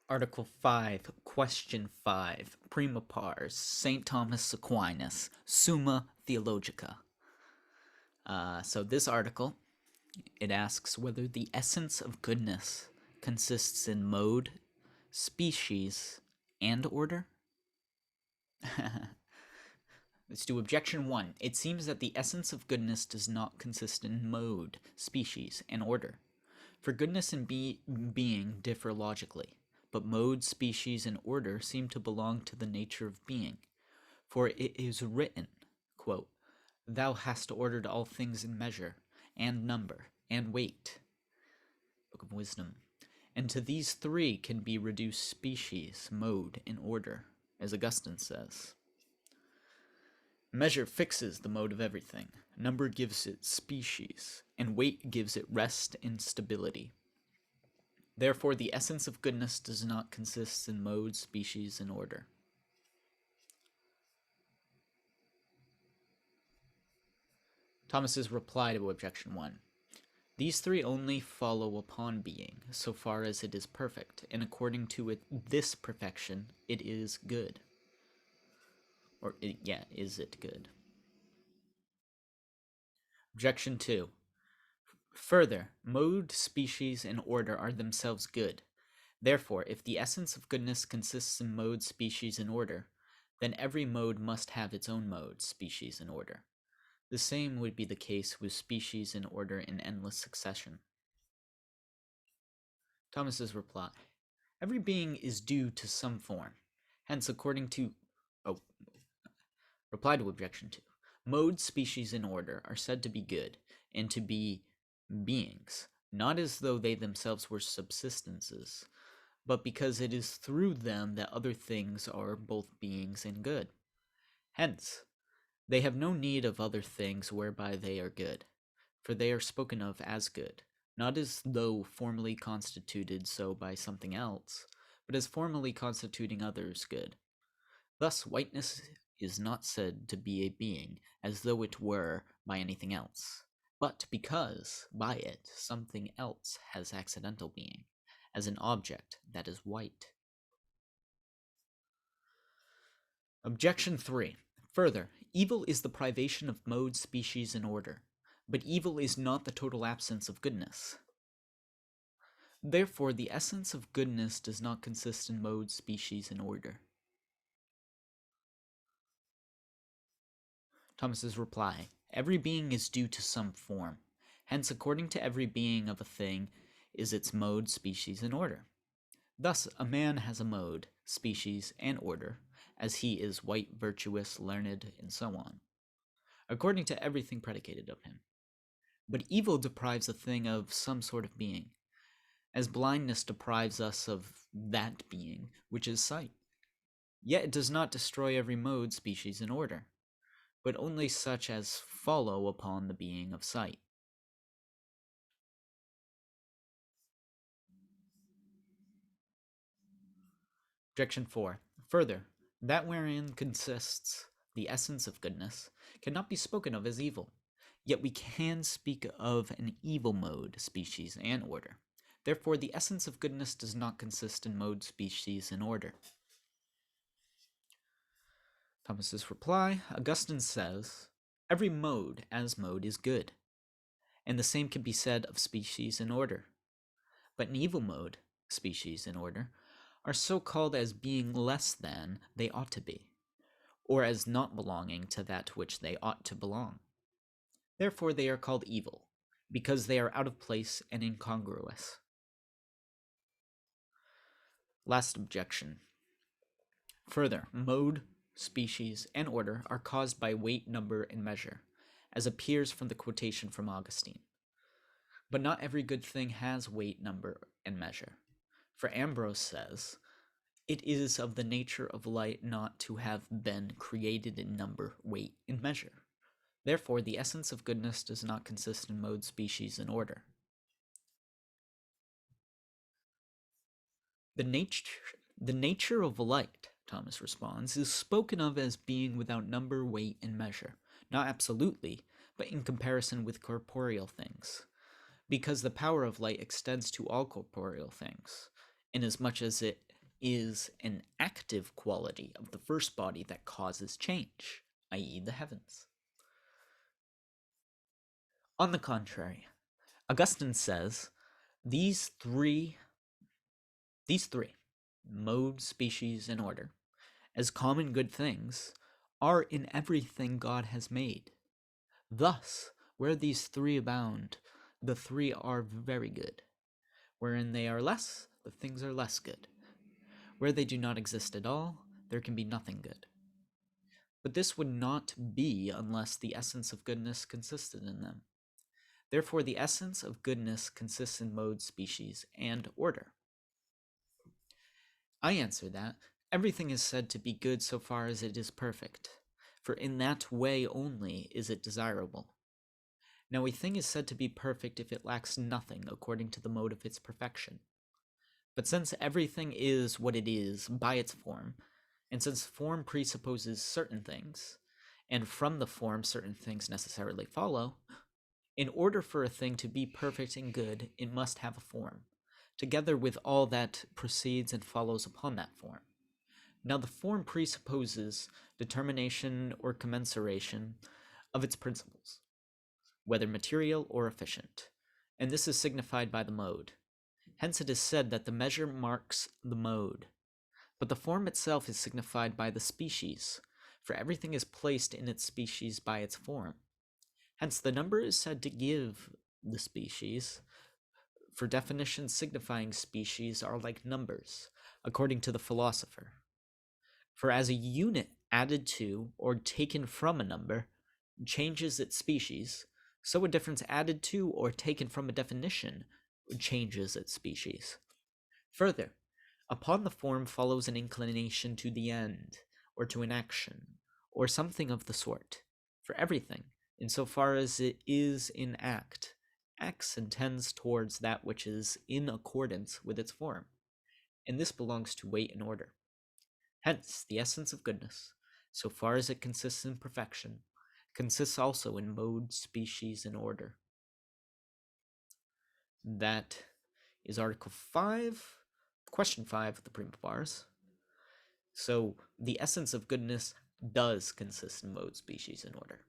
Article 5, Question 5, Prima Pars, St. Thomas Aquinas, Summa Theologica. So this article, it asks whether the essence of goodness consists in mode, species, and order. Let's do objection 1. It seems that the essence of goodness does not consist in mode, species, and order. For goodness and being differ logically, but mode, species, and order seem to belong to the nature of being. For it is written, quote, "Thou hast ordered all things in measure, and number, and weight." Book of Wisdom. And to these three can be reduced species, mode, and order, as Augustine says. Measure fixes the mode of everything, number gives it species, and weight gives it rest and stability. Therefore, the essence of goodness does not consist in mode, species, and order. Thomas's reply to objection 1. These three only follow upon being, so far as it is perfect, and according to this perfection, it is good. Is it good? Objection 2. Further, mode, species, and order are themselves good. Therefore, if the essence of goodness consists in mode, species, and order, then every mode must have its own mode, species, and order. The same would be the case with species and order in endless succession. Thomas's reply. Every being is due to some form. Hence, according to... Reply to objection 2. Mode, species, and order are said to be good, and to be beings, not as though they themselves were subsistences, but because it is through them that other things are both beings and good. Hence, they have no need of other things whereby they are good, for they are spoken of as good, not as though formerly constituted so by something else, but as formerly constituting others good. Thus, whiteness is not said to be a being, as though it were by anything else, but because by it something else has accidental being, as an object that is white. Objection 3. Further, evil is the privation of mode, species, and order, but evil is not the total absence of goodness. Therefore, the essence of goodness does not consist in mode, species, and order. Thomas's reply. Every being is due to some form. Hence, according to every being of a thing is its mode, species, and order. Thus, a man has a mode, species, and order, as he is white, virtuous, learned, and so on, according to everything predicated of him. But evil deprives a thing of some sort of being, as blindness deprives us of that being, which is sight. Yet it does not destroy every mode, species, and order, but only such as follow upon the being of sight. Objection 4. Further, that wherein consists the essence of goodness cannot be spoken of as evil, yet we can speak of an evil mode, species, and order. Therefore, the essence of goodness does not consist in mode, species, and order. Thomas's reply. Augustine says, every mode as mode is good, and the same can be said of species and order. But an evil mode, species, and order are so called as being less than they ought to be, or as not belonging to that to which they ought to belong. Therefore they are called evil, because they are out of place and incongruous. Last objection. Further, mode, species, and order are caused by weight, number, and measure, as appears from the quotation from Augustine. But not every good thing has weight, number, and measure. For Ambrose says, it is of the nature of light not to have been created in number, weight, and measure. Therefore, the essence of goodness does not consist in mode, species, and order. The nature of light, Thomas responds, is spoken of as being without number, weight, and measure, not absolutely, but in comparison with corporeal things, because the power of light extends to all corporeal things, inasmuch as it is an active quality of the first body that causes change, i.e., the heavens. On the contrary, Augustine says these three, mode, species, and order, as common good things, are in everything God has made. Thus, where these three abound, the three are very good. Wherein they are less, the things are less good. Where they do not exist at all, there can be nothing good. But this would not be unless the essence of goodness consisted in them. Therefore, the essence of goodness consists in mode, species, and order. I answer that everything is said to be good so far as it is perfect, for in that way only is it desirable. Now, a thing is said to be perfect if it lacks nothing according to the mode of its perfection. But since everything is what it is by its form, and since form presupposes certain things, and from the form certain things necessarily follow, in order for a thing to be perfect and good, it must have a form, together with all that proceeds and follows upon that form. Now, the form presupposes determination or commensuration of its principles, whether material or efficient, and this is signified by the mode. Hence it is said that the measure marks the mode, but the form itself is signified by the species, for everything is placed in its species by its form. Hence the number is said to give the species, for definitions signifying species are like numbers, according to the philosopher. For as a unit added to or taken from a number changes its species, so a difference added to or taken from a definition changes its species. Further, upon the form follows an inclination to the end, or to an action, or something of the sort. For everything, in so far as it is in act, acts and tends towards that which is in accordance with its form, and this belongs to weight and order. Hence, the essence of goodness, so far as it consists in perfection, consists also in mode, species, and order. That is Article 5, Question 5 of the Prima Pars. So, the essence of goodness does consist in mode, species, and order.